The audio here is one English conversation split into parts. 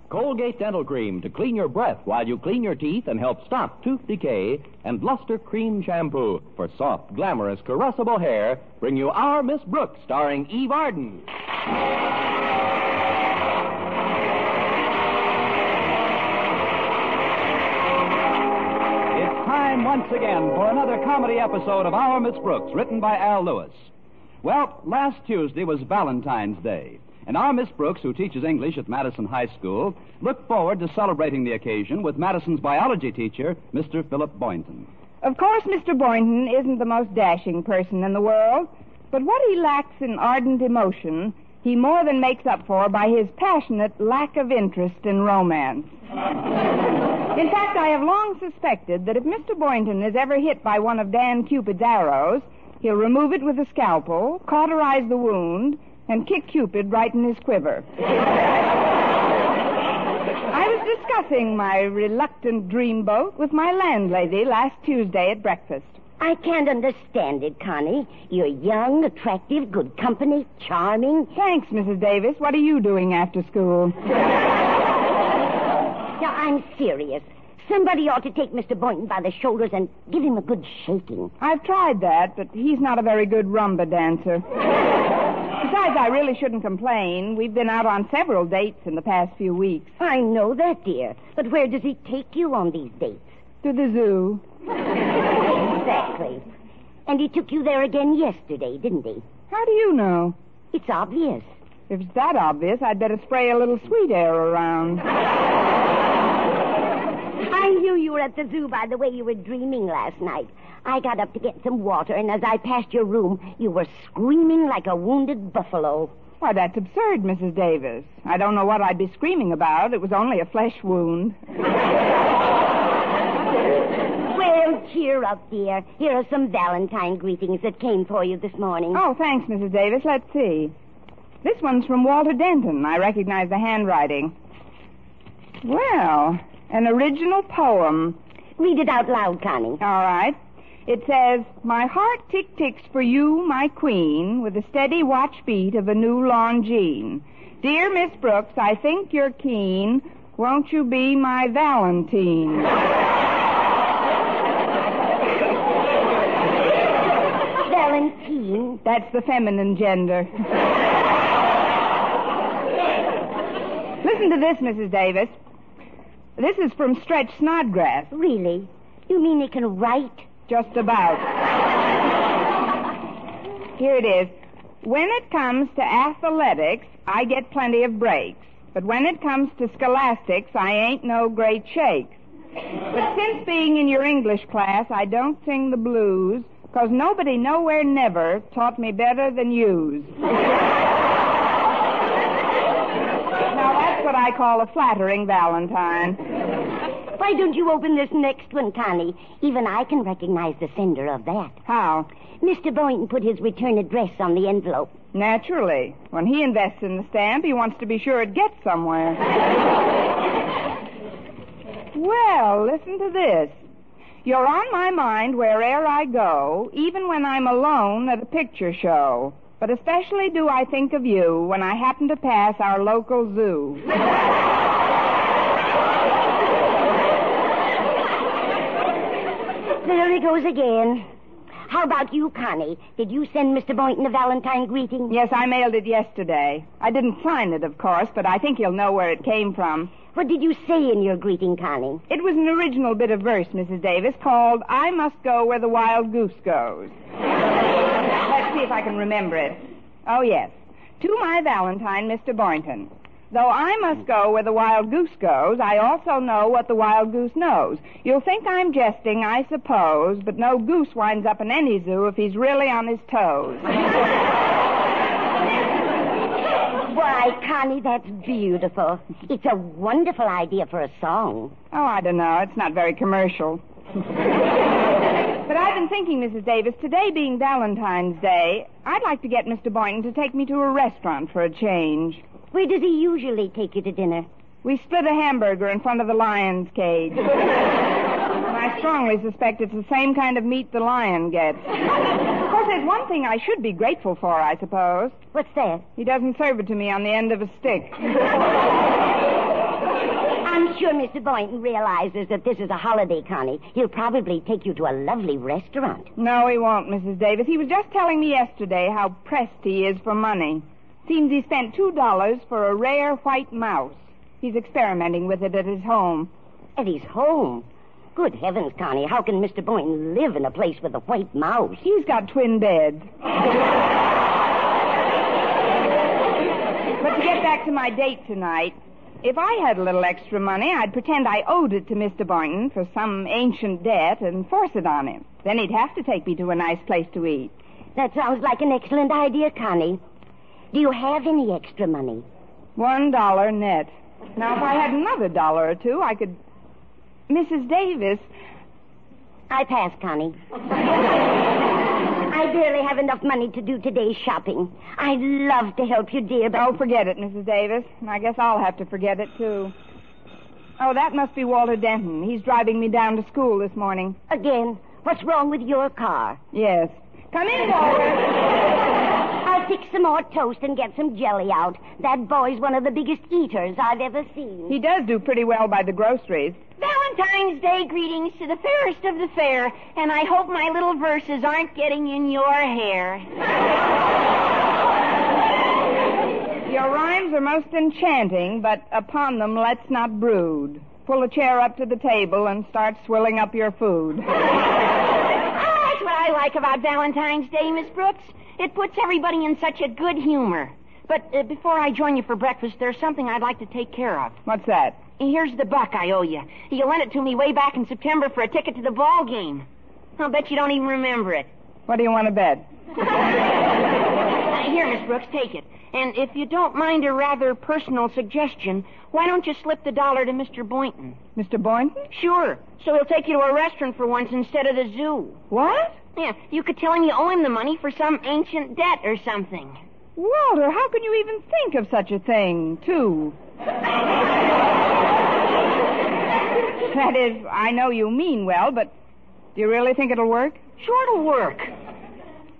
Colgate Dental Cream to clean your breath while you clean your teeth and help stop tooth decay. And Luster Cream Shampoo for soft, glamorous, caressable hair bring you Our Miss Brooks, starring Eve Arden. It's time once again for another comedy episode of Our Miss Brooks, written by Al Lewis. Well, last Tuesday was Valentine's Day. And our Miss Brooks, who teaches English at Madison High School, looked forward to celebrating the occasion with Madison's biology teacher, Mr. Philip Boynton. Of course, Mr. Boynton isn't the most dashing person in the world, but what he lacks in ardent emotion, he more than makes up for by his passionate lack of interest in romance. In fact, I have long suspected that if Mr. Boynton is ever hit by one of Dan Cupid's arrows, he'll remove it with a scalpel, cauterize the wound, and kick Cupid right in his quiver. I was discussing my reluctant dreamboat with my landlady last Tuesday at breakfast. I can't understand it, Connie. You're young, attractive, good company, charming. Thanks, Mrs. Davis. What are you doing after school? Now, I'm serious. Somebody ought to take Mr. Boynton by the shoulders and give him a good shaking. I've tried that, but he's not a very good rumba dancer. Besides, I really shouldn't complain. We've been out on several dates in the past few weeks. I know that, dear. But where does he take you on these dates? To the zoo. Exactly. And he took you there again yesterday, didn't he? How do you know? It's obvious. If it's that obvious, I'd better spray a little sweet air around. I knew you were at the zoo by the way you were dreaming last night. I got up to get some water, and as I passed your room, you were screaming like a wounded buffalo. Why, that's absurd, Mrs. Davis. I don't know what I'd be screaming about. It was only a flesh wound. Well, cheer up, dear. Here are some Valentine greetings that came for you this morning. Oh, thanks, Mrs. Davis. Let's see. This one's from Walter Denton. I recognize the handwriting. Well, an original poem. Read it out loud, Connie. All right. It says, my heart tick-ticks for you, my queen, with the steady watch beat of a new Longines. Dear Miss Brooks, I think you're keen. Won't you be my Valentine? Valentine? That's the feminine gender. Listen to this, Mrs. Davis. This is from Stretch Snodgrass. Really? You mean he can write? Just about. Here it is. When it comes to athletics, I get plenty of breaks. But when it comes to scholastics, I ain't no great shakes. But since being in your English class, I don't sing the blues, 'cause nobody nowhere never taught me better than yous. Now, that's what I call a flattering Valentine. Why don't you open this next one, Connie? Even I can recognize the sender of that. How? Mr. Boynton put his return address on the envelope. Naturally. When he invests in the stamp, he wants to be sure it gets somewhere. Well, listen to this. You're on my mind where'er I go, even when I'm alone at a picture show. But especially do I think of you when I happen to pass our local zoo. There he goes again. How about you, Connie? Did you send Mr. Boynton a Valentine greeting? Yes, I mailed it yesterday. I didn't sign it, of course, but I think he'll know where it came from. What did you say in your greeting, Connie? It was an original bit of verse, Mrs. Davis, called I Must Go Where the Wild Goose Goes. Let's see if I can remember it. Oh, yes. To my Valentine, Mr. Boynton. Though I must go where the wild goose goes, I also know what the wild goose knows. You'll think I'm jesting, I suppose, but no goose winds up in any zoo if he's really on his toes. Why, Connie, that's beautiful. It's a wonderful idea for a song. Oh, I don't know. It's not very commercial. But I've been thinking, Mrs. Davis, today being Valentine's Day, I'd like to get Mr. Boynton to take me to a restaurant for a change. Where does he usually take you to dinner? We split a hamburger in front of the lion's cage. And I strongly suspect it's the same kind of meat the lion gets. Of course, there's one thing I should be grateful for, I suppose. What's that? He doesn't serve it to me on the end of a stick. I'm sure Mr. Boynton realizes that this is a holiday, Connie. He'll probably take you to a lovely restaurant. No, he won't, Mrs. Davis. He was just telling me yesterday how pressed he is for money. Seems he spent $2 for a rare white mouse. He's experimenting with it at his home. At his home? Good heavens, Connie, how can Mr. Boynton live in a place with a white mouse? He's got twin beds. But to get back to my date tonight, if I had a little extra money, I'd pretend I owed it to Mr. Boynton for some ancient debt and force it on him. Then he'd have to take me to a nice place to eat. That sounds like an excellent idea, Connie. Do you have any extra money? $1 net. Now, if I had another dollar or two, I could... Mrs. Davis... I pass, Connie. I barely have enough money to do today's shopping. I'd love to help you, dear, but... Oh, forget it, Mrs. Davis. I guess I'll have to forget it, too. Oh, that must be Walter Denton. He's driving me down to school this morning. Again? What's wrong with your car? Yes. Come in, Walter. I'll fix some more toast and get some jelly out. That boy's one of the biggest eaters I've ever seen. He does do pretty well by the groceries. Valentine's Day greetings to the fairest of the fair, and I hope my little verses aren't getting in your hair. Your rhymes are most enchanting, but upon them let's not brood. Pull a chair up to the table and start swilling up your food. That's what I like about Valentine's Day, Miss Brooks. It puts everybody in such a good humor. But before I join you for breakfast, there's something I'd like to take care of. What's that? Here's the $1 I owe you. You lent it to me way back in September for a ticket to the ball game. I'll bet you don't even remember it. What do you want to bet? Here, Miss Brooks, take it. And if you don't mind a rather personal suggestion, why don't you slip the $1 to Mr. Boynton? Mr. Boynton? Sure. So he'll take you to a restaurant for once instead of the zoo. What? Yeah, you could tell him you owe him the money for some ancient debt or something. Walter, how can you even think of such a thing, too? That is, I know you mean well, but do you really think it'll work? Sure it'll work.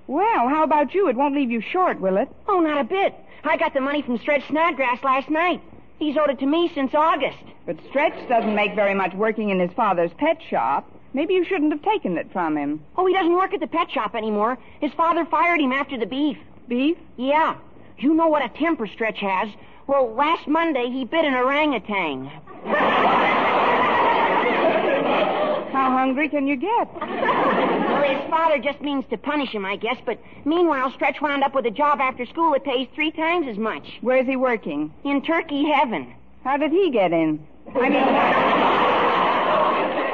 Well, how about you? It won't leave you short, will it? Oh, not a bit. I got the money from Stretch Snodgrass last night. He's owed it to me since August. But Stretch doesn't make very much working in his father's pet shop. Maybe you shouldn't have taken it from him. Oh, he doesn't work at the pet shop anymore. His father fired him after the beef. Beef? Yeah. You know what a temper Stretch has. Well, last Monday he bit an orangutan. How hungry can you get? Well, his father just means to punish him, I guess. But meanwhile, Stretch wound up with a job after school that pays 3 times as much. Where's he working? In turkey heaven. How did he get in? I mean,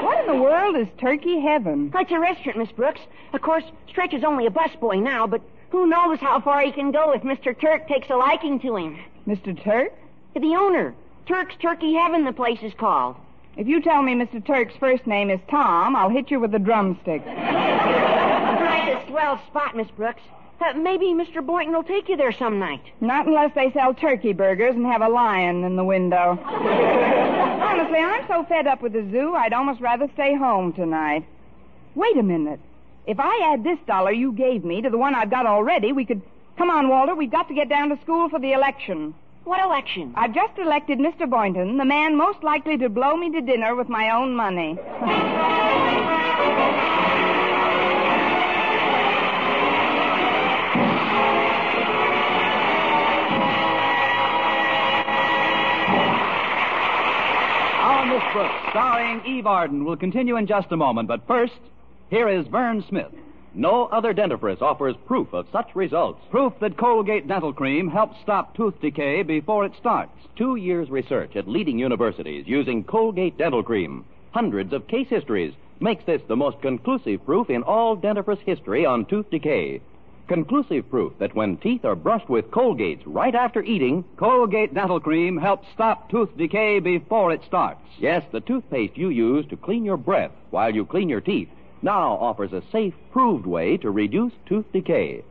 what in the world is turkey heaven? It's a restaurant, Miss Brooks. Of course, Stretch is only a busboy now, but who knows how far he can go if Mr. Turk takes a liking to him. Mr. Turk? The owner. Turk's Turkey Heaven, the place is called. If you tell me Mr. Turk's first name is Tom, I'll hit you with a drumstick. That's a swell spot, Miss Brooks. Maybe Mr. Boynton will take you there some night. Not unless they sell turkey burgers and have a lion in the window. Honestly, I'm so fed up with the zoo, I'd almost rather stay home tonight. Wait a minute. If I add this $1 you gave me to the one I've got already, we could... Come on, Walter, we've got to get down to school for the election. What election? I've just elected Mr. Boynton, the man most likely to blow me to dinner with my own money. Our Miss Brooks, starring Eve Arden, will continue in just a moment. But first, here is Vern Smith. No other dentifrice offers proof of such results. Proof that Colgate Dental Cream helps stop tooth decay before it starts. 2 years research at leading universities using Colgate Dental Cream. Hundreds of case histories makes this the most conclusive proof in all dentifrice history on tooth decay. Conclusive proof that when teeth are brushed with Colgates right after eating, Colgate Dental Cream helps stop tooth decay before it starts. Yes, the toothpaste you use to clean your breath while you clean your teeth now offers a safe, proved way to reduce tooth decay.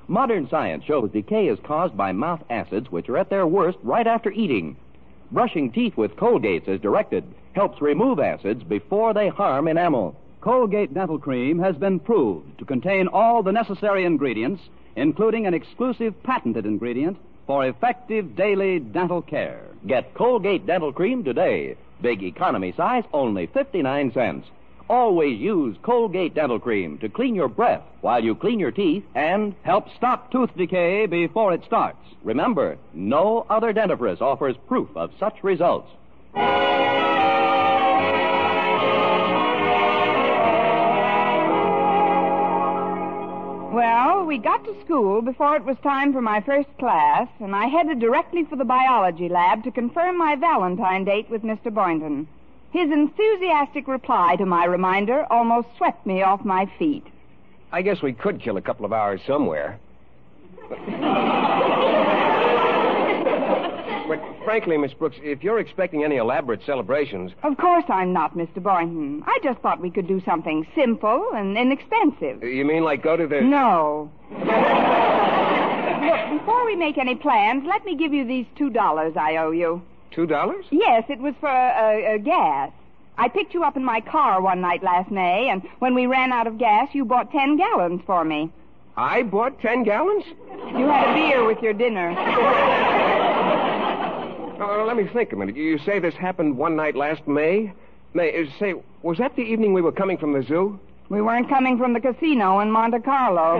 Modern science shows decay is caused by mouth acids, which are at their worst right after eating. Brushing teeth with Colgates as directed helps remove acids before they harm enamel. Colgate Dental Cream has been proved to contain all the necessary ingredients, including an exclusive patented ingredient, for effective daily dental care. Get Colgate Dental Cream today. Big economy size, only 59 cents. Always use Colgate Dental Cream to clean your breath while you clean your teeth and Help stop tooth decay before it starts. remember, no other dentifrice offers proof of such results. Well, we got to school before it was time for my first class, and I headed directly for the biology lab to confirm my Valentine date with Mr. Boynton. His enthusiastic reply to my reminder almost swept me off my feet. I guess we could kill a couple of hours somewhere. But frankly, Miss Brooks, if you're expecting any elaborate celebrations... Of course I'm not, Mr. Boynton. I just thought we could do something simple and inexpensive. You mean like go to the... No. Look, before we make any plans, let me give you these $2 I owe you. $2? Yes, it was for gas. I picked you up in my car one night last May, and when we ran out of gas, you bought 10 gallons for me. I bought 10 gallons? You had a beer with your dinner. Let me think a minute. You say this happened one night last May? Say, was that the evening we were coming from the zoo? We weren't coming from the casino in Monte Carlo.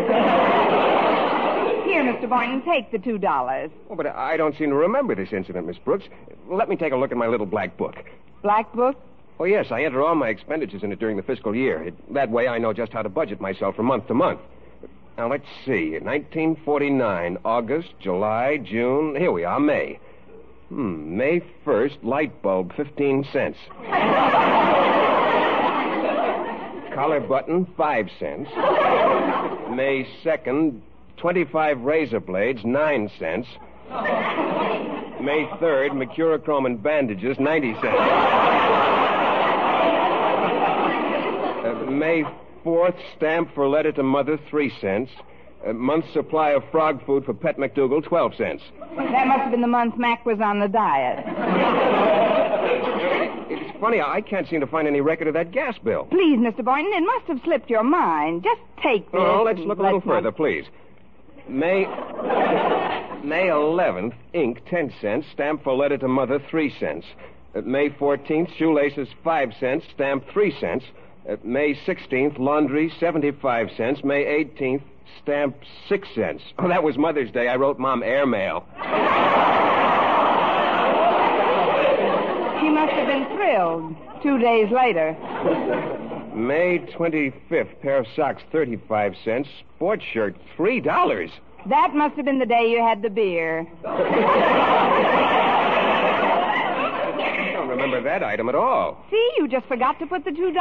Here, Mr. Boynton, take the $2. Oh, but I don't seem to remember this incident, Miss Brooks. Let me take a look at my little black book. Black book? Oh, yes, I enter all my expenditures in it during the fiscal year. That way I know just how to budget myself from month to month. Now, let's see. 1949, August, July, June. Here we are, May. May 1st, light bulb, 15 cents. Collar button, 5 cents. May 2nd, 25 razor blades, 9 cents. May 3rd, mercurochrome and bandages, 90 cents. May 4th, stamp for letter to mother, 3 cents. A month's supply of frog food for Pet McDougal, 12 cents. That must have been the month Mac was on the diet. It's funny, I can't seem to find any record of that gas bill. Please, Mr. Boynton, it must have slipped your mind. Just take this. Oh, let's look a little further, please. May 11th, ink, 10 cents. Stamp for letter to mother, 3 cents. May 14th, shoelaces, 5 cents. Stamp, 3 cents. May 16th, laundry, 75 cents. May 18th, stamp, 6 cents. Oh, that was Mother's Day. I wrote Mom airmail. She must have been thrilled. 2 days later. May 25th, pair of socks, 35 cents. Sports shirt, $3. That must have been the day you had the beer. I don't remember that item at all. See, you just forgot to put the $2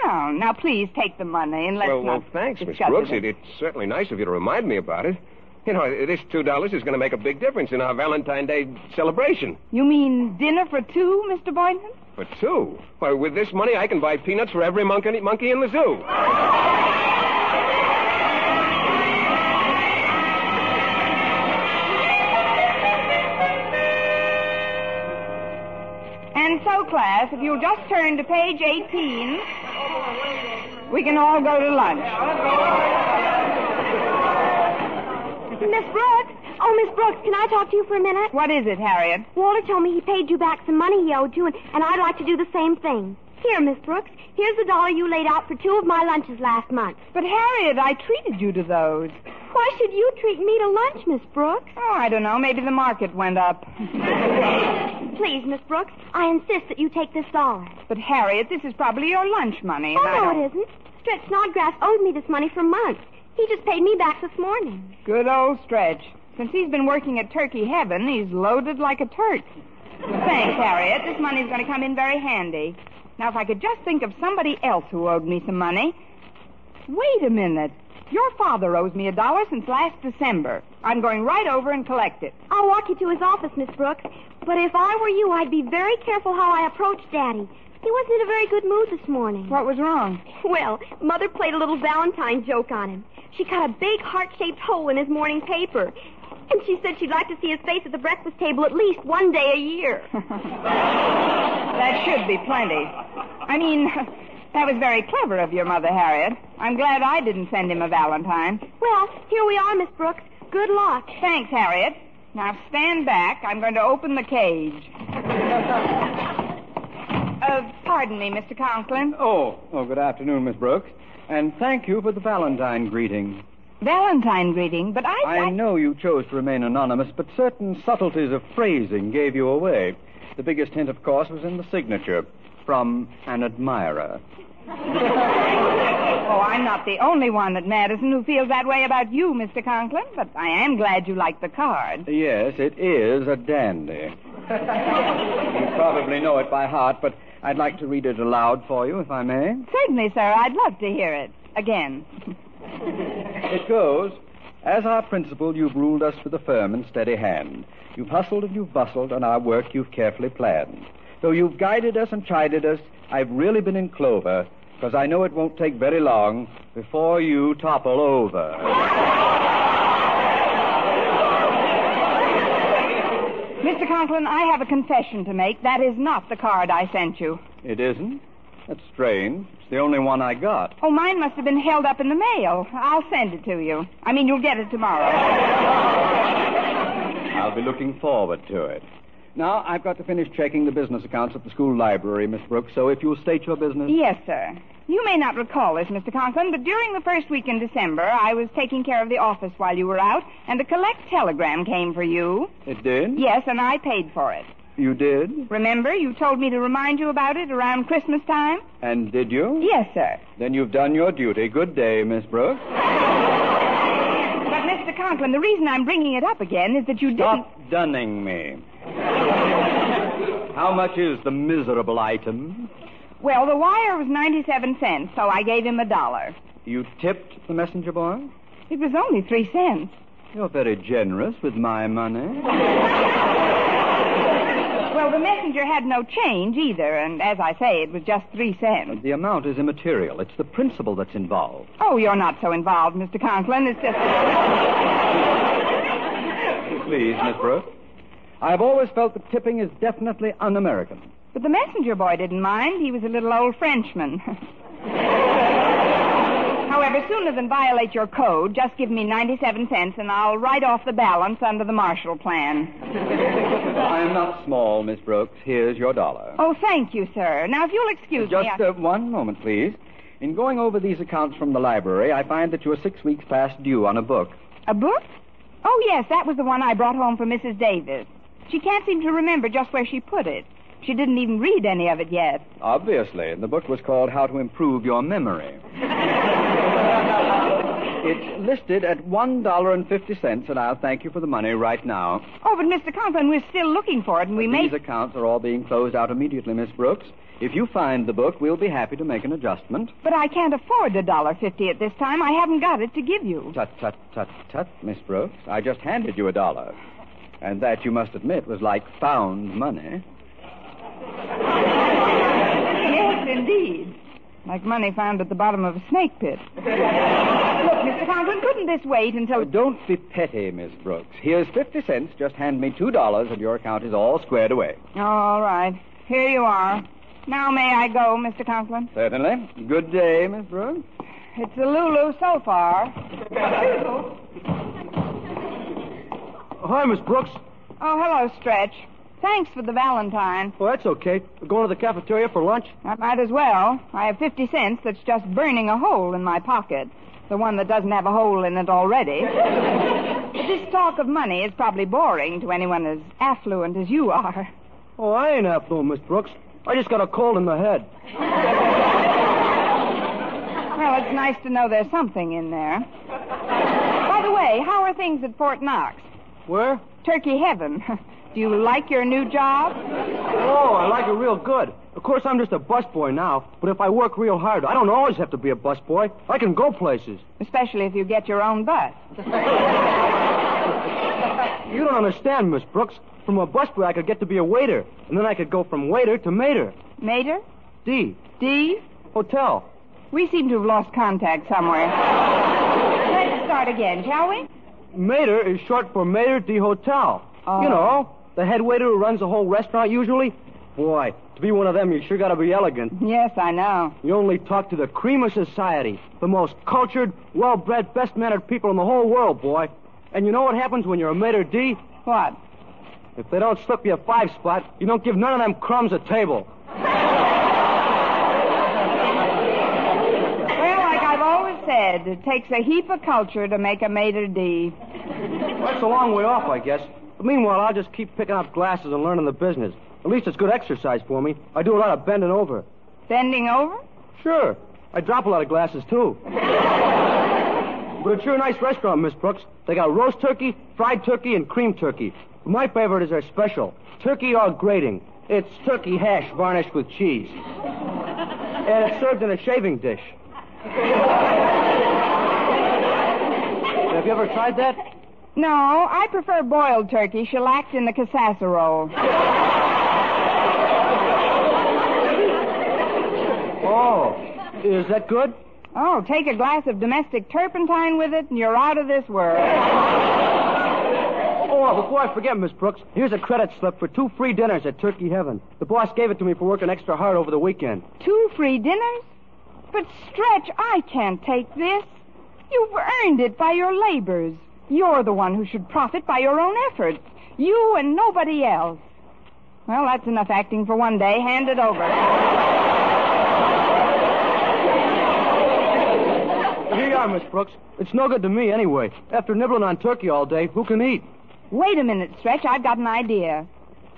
down. Now, please take the money and let's Well, thanks, Miss Brooks. It's certainly nice of you to remind me about it. You know, this $2 is going to make a big difference in our Valentine's Day celebration. You mean dinner for two, Mr. Boynton? For two? Why, with this money, I can buy peanuts for every monkey in the zoo. And so, class, if you'll just turn to page 18, we can all go to lunch. Miss Brooks? Oh, Miss Brooks, can I talk to you for a minute? What is it, Harriet? Walter told me he paid you back some money he owed you, and I'd like to do the same thing. Here, Miss Brooks, here's the $1 you laid out for 2 of my lunches last month. But, Harriet, I treated you to those. Why should you treat me to lunch, Miss Brooks? Oh, I don't know. Maybe the market went up. Please, Miss Brooks, I insist that you take this $1. But, Harriet, this is probably your lunch money. Oh, no, it isn't. Stretch Snodgrass owed me this money for months. He just paid me back this morning. Good old Stretch. Since he's been working at Turkey Heaven, he's loaded like a Turk. Thanks, Harriet. This money's going to come in very handy. Now, if I could just think of somebody else who owed me some money. Wait a minute. Your father owes me $1 since last December. I'm going right over and collect it. I'll walk you to his office, Miss Brooks. But if I were you, I'd be very careful how I approach Daddy. He wasn't in a very good mood this morning. What was wrong? Well, Mother played a little Valentine joke on him. She cut a big heart-shaped hole in his morning paper. And she said she'd like to see his face at the breakfast table at least one day a year. That should be plenty. I mean, that was very clever of your mother, Harriet. I'm glad I didn't send him a Valentine. Well, here we are, Miss Brooks. Good luck. Thanks, Harriet. Now stand back. I'm going to open the cage. Pardon me, Mr. Conklin. Oh, good afternoon, Miss Brooks. And thank you for the Valentine greeting. Valentine greeting, but I know you chose to remain anonymous, but certain subtleties of phrasing gave you away. The biggest hint, of course, was in the signature. From an admirer. Oh, I'm not the only one at Madison who feels that way about you, Mr. Conklin, but I am glad you like the card. Yes, it is a dandy. You probably know it by heart, but I'd like to read it aloud for you, if I may. Certainly, sir. I'd love to hear it. Again. It goes, as our principal, you've ruled us with a firm and steady hand. You've hustled and you've bustled, and our work you've carefully planned. Though you've guided us and chided us, I've really been in clover, because I know it won't take very long before you topple over. Mr. Conklin, I have a confession to make. That is not the card I sent you. It isn't? That's strange. It's the only one I got. Oh, mine must have been held up in the mail. I'll send it to you. I mean, you'll get it tomorrow. I'll be looking forward to it. Now, I've got to finish checking the business accounts at the school library, Miss Brooks, so if you'll state your business. Yes, sir. You may not recall this, Mr. Conklin, but during the first week in December, I was taking care of the office while you were out, and a collect telegram came for you. It did? Yes, and I paid for it. You did? Remember, you told me to remind you about it around Christmas time? And did you? Yes, sir. Then you've done your duty. Good day, Miss Brooks. But, Mr. Conklin, the reason I'm bringing it up again is that you didn't... Stop dunning me. How much is the miserable item? Well, the wire was 97 cents, so I gave him $1. You tipped the messenger boy? It was only 3 cents. You're very generous with my money. Well, the messenger had no change either, and as I say, it was just 3 cents. The amount is immaterial. It's the principle that's involved. Oh, you're not so involved, Mr. Conklin. It's just... Please, Miss Brooks. I've always felt that tipping is definitely un-American. But the messenger boy didn't mind. He was a little old Frenchman. However, sooner than violate your code, just give me 97 cents and I'll write off the balance under the Marshall Plan. I'm not small, Miss Brooks. Here's your $1. Oh, thank you, sir. Now, if you'll excuse me... Just one moment, please. In going over these accounts from the library, I find that you're 6 weeks past due on a book. A book? Oh, yes, that was the one I brought home for Mrs. Davis. She can't seem to remember just where she put it. She didn't even read any of it yet. Obviously. The book was called How to Improve Your Memory. It's listed at $1.50, and I'll thank you for the money right now. Oh, but Mr. Conklin, we're still looking for it, and These accounts are all being closed out immediately, Miss Brooks. If you find the book, we'll be happy to make an adjustment. But I can't afford $1.50 at this time. I haven't got it to give you. Tut, Miss Brooks. I just handed you $1. And that, you must admit, was like found money. Yes, indeed. Like money found at the bottom of a snake pit. Look, Mr. Conklin, couldn't this wait until... Don't be petty, Miss Brooks. Here's 50 cents. Just hand me $2 and your account is all squared away. All right. Here you are. Now may I go, Mr. Conklin? Certainly. Good day, Miss Brooks. It's a Lulu so far. Hi, Miss Brooks. Oh, hello, Stretch. Thanks for the Valentine. Oh, that's okay. We're going to the cafeteria for lunch? I might as well. I have 50 cents that's just burning a hole in my pocket. The one that doesn't have a hole in it already. But this talk of money is probably boring to anyone as affluent as you are. Oh, I ain't affluent, Miss Brooks. I just got a cold in the head. Well, it's nice to know there's something in there. By the way, how are things at Fort Knox? Where? Turkey heaven. Do you like your new job? Oh, I like it real good. Of course, I'm just a busboy now, but if I work real hard, I don't always have to be a busboy. I can go places. Especially if you get your own bus. You don't understand, Miss Brooks. From a busboy, I could get to be a waiter, and then I could go from waiter to mater. Mater? D. D? Hotel. We seem to have lost contact somewhere. Let's start again, shall we? Mater is short for Mater D. Hotel. Oh. You know, the head waiter who runs the whole restaurant usually. Boy, to be one of them, you sure got to be elegant. Yes, I know. You only talk to the cream of society, the most cultured, well-bred, best-mannered people in the whole world, boy. And you know what happens when you're a Mater D? What? If they don't slip you a 5 spot, you don't give none of them crumbs a table. Well, like I've always said, it takes a heap of culture to make a maitre d'. That's a long way off, I guess. But meanwhile, I'll just keep picking up glasses and learning the business. At least it's good exercise for me. I do a lot of bending over. Bending over? Sure. I drop a lot of glasses, too. But it's sure a nice restaurant, Miss Brooks. They got roast turkey, fried turkey, and cream turkey. My favorite is their special, turkey au grating. It's turkey hash varnished with cheese. And it's served in a shaving dish. Have you ever tried that? No, I prefer boiled turkey shellacked in the casserole. Oh, is that good? Oh, take a glass of domestic turpentine with it, and you're out of this world. Oh, before I forget, Miss Brooks, here's a credit slip for 2 free dinners at Turkey Heaven. The boss gave it to me for working extra hard over the weekend. 2 free dinners? But, Stretch, I can't take this. You've earned it by your labors. You're the one who should profit by your own efforts. You and nobody else. Well, that's enough acting for one day. Hand it over. Here you are, Miss Brooks. It's no good to me anyway. After nibbling on turkey all day, who can eat? Wait a minute, Stretch. I've got an idea.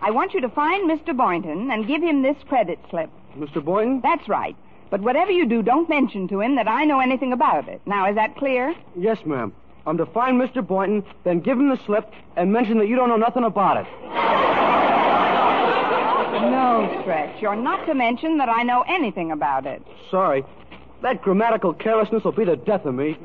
I want you to find Mr. Boynton and give him this credit slip. Mr. Boynton? That's right. But whatever you do, don't mention to him that I know anything about it. Now, is that clear? Yes, ma'am. I'm to find Mr. Boynton, then give him the slip, and mention that you don't know nothing about it. No, Stretch. You're not to mention that I know anything about it. Sorry. That grammatical carelessness will be the death of me.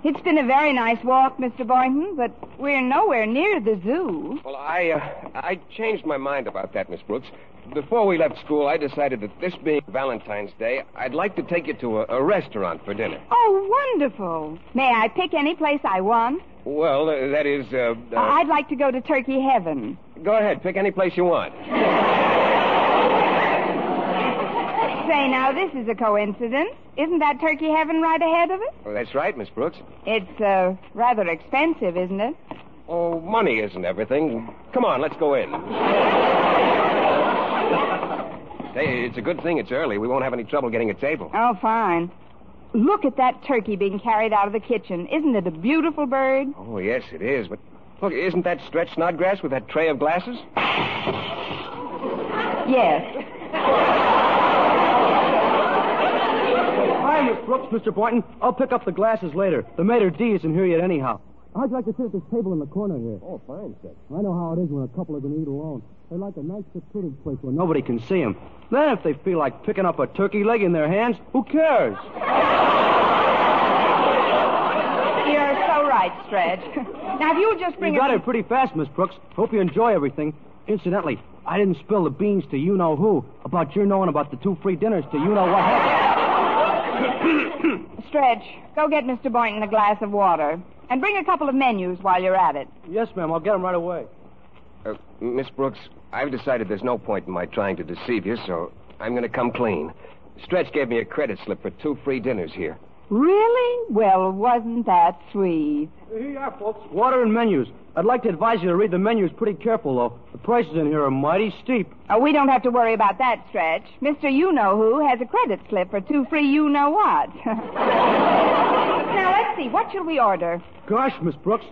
It's been a very nice walk, Mr. Boynton, but we're nowhere near the zoo. Well, I changed my mind about that, Miss Brooks. Before we left school, I decided that this being Valentine's Day, I'd like to take you to a restaurant for dinner. Oh, wonderful. May I pick any place I want? Well, that is, I'd like to go to Turkey Heaven. Go ahead, pick any place you want. Say, now, this is a coincidence. Isn't that Turkey Heaven right ahead of it? Oh, that's right, Miss Brooks. It's, rather expensive, isn't it? Oh, money isn't everything. Come on, let's go in. Hey, it's a good thing it's early. We won't have any trouble getting a table. Oh, fine. Look at that turkey being carried out of the kitchen. Isn't it a beautiful bird? Oh, yes, it is. But, look, isn't that Stretch Snodgrass with that tray of glasses? Yes. Hi, Miss Brooks, Mr. Boynton. I'll pick up the glasses later. The maitre d' isn't here yet anyhow. How'd you like to sit at this table in the corner here? Oh, fine, Stretch. I know how it is when a couple are going to eat alone. They like a nice secluded place where nobody can see them. Then if they feel like picking up a turkey leg in their hands, who cares? You're so right, Stretch. Now, if you'll just bring You got it pretty fast, Miss Brooks. Hope you enjoy everything. Incidentally, I didn't spill the beans to you-know-who about your knowing about the 2 free dinners to you-know-what happened. Stretch, go get Mr. Boynton a glass of water. And bring a couple of menus while you're at it. Yes, ma'am. I'll get them right away. Miss Brooks, I've decided there's no point in my trying to deceive you, so I'm going to come clean. Stretch gave me a credit slip for 2 free dinners here. Really? Well, wasn't that sweet? Here you are, folks. Water and menus. I'd like to advise you to read the menus pretty careful, though. The prices in here are mighty steep. Oh, we don't have to worry about that, Stretch. Mr. You-Know-Who has a credit slip for 2 free you-know-what. Now, let's see. What shall we order? Gosh, Miss Brooks,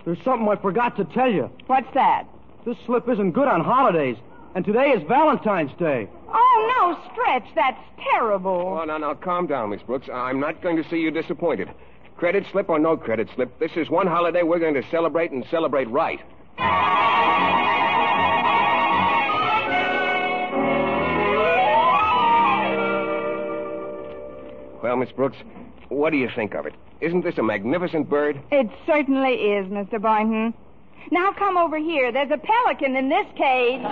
there's something I forgot to tell you. What's that? This slip isn't good on holidays, and today is Valentine's Day. Oh, no, Stretch. That's terrible. Oh, now, calm down, Miss Brooks. I'm not going to see you disappointed. Credit slip or no credit slip, this is one holiday we're going to celebrate and celebrate right. Well, Miss Brooks, what do you think of it? Isn't this a magnificent bird? It certainly is, Mr. Boynton. Now come over here. There's a pelican in this cage.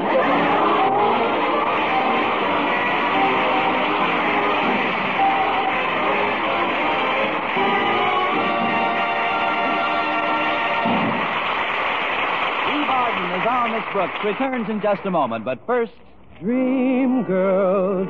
As our Miss Brooks returns in just a moment, but first... Dream girl,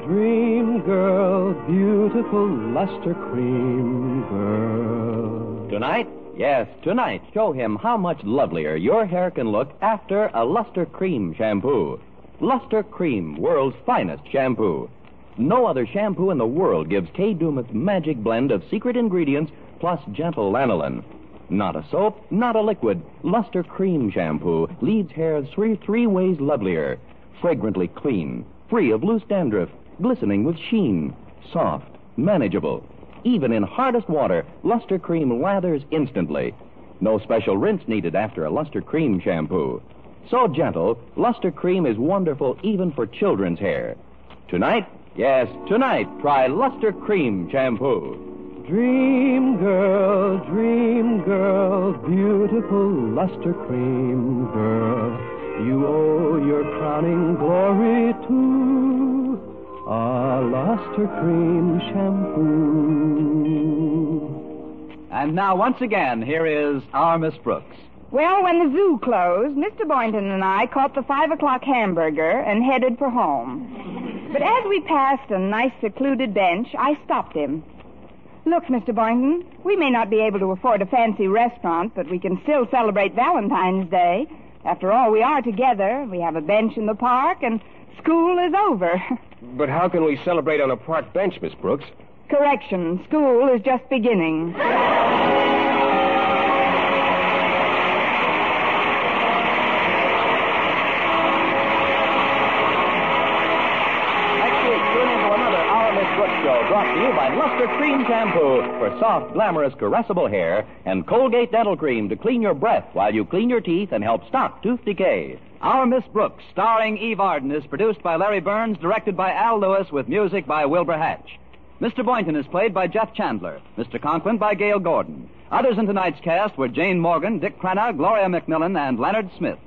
beautiful luster cream girl. Tonight? Yes, tonight, show him how much lovelier your hair can look after a Luster Cream shampoo. Luster Cream, world's finest shampoo. No other shampoo in the world gives Kay Daumit's magic blend of secret ingredients plus gentle lanolin. Not a soap, not a liquid. Luster Cream shampoo leaves hair three ways lovelier. Fragrantly clean, free of loose dandruff, glistening with sheen, soft, manageable. Even in hardest water, Luster Cream lathers instantly. No special rinse needed after a Luster Cream shampoo. So gentle, Luster Cream is wonderful even for children's hair. Tonight, yes, tonight, try Luster Cream shampoo. Dream girl, beautiful luster cream girl. You owe your crowning glory to a luster cream shampoo. And now, once again, here is our Miss Brooks. Well, when the zoo closed, Mr. Boynton and I caught the 5 o'clock hamburger and headed for home. But as we passed a nice secluded bench, I stopped him. Look, Mr. Boynton, we may not be able to afford a fancy restaurant, but we can still celebrate Valentine's Day. After all, we are together. We have a bench in the park, and school is over. But how can we celebrate on a park bench, Miss Brooks? Correction, school is just beginning. Show brought to you by Luster Cream Shampoo for soft, glamorous, caressable hair and Colgate Dental Cream to clean your breath while you clean your teeth and help stop tooth decay. Our Miss Brooks, starring Eve Arden, is produced by Larry Burns, directed by Al Lewis, with music by Wilbur Hatch. Mr. Boynton is played by Jeff Chandler, Mr. Conklin by Gail Gordon. Others in tonight's cast were Jane Morgan, Dick Crenna, Gloria McMillan, and Leonard Smith.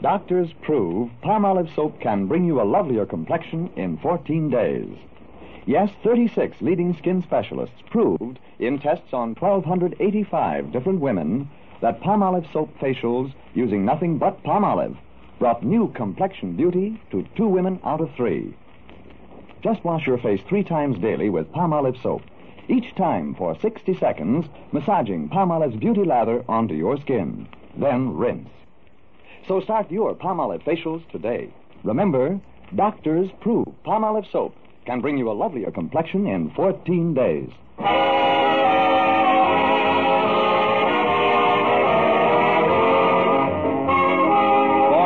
Doctors prove Palmolive soap can bring you a lovelier complexion in 14 days. Yes, 36 leading skin specialists proved in tests on 1,285 different women that Palmolive soap facials using nothing but Palmolive brought new complexion beauty to 2 women out of 3. Just wash your face 3 times daily with Palmolive soap, each time for 60 seconds, massaging Palmolive's beauty lather onto your skin. Then rinse. So start your Palmolive facials today. Remember, doctors prove Palmolive soap can bring you a lovelier complexion in 14 days. For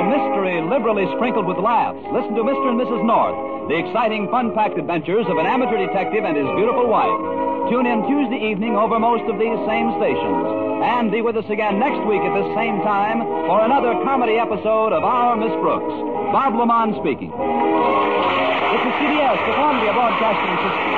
mystery liberally sprinkled with laughs, listen to Mr. and Mrs. North, the exciting, fun-packed adventures of an amateur detective and his beautiful wife. Tune in Tuesday evening over most of these same stations. And be with us again next week at this same time for another comedy episode of Our Miss Brooks. Bob Lamont speaking. This is CBS, the Columbia Broadcasting System.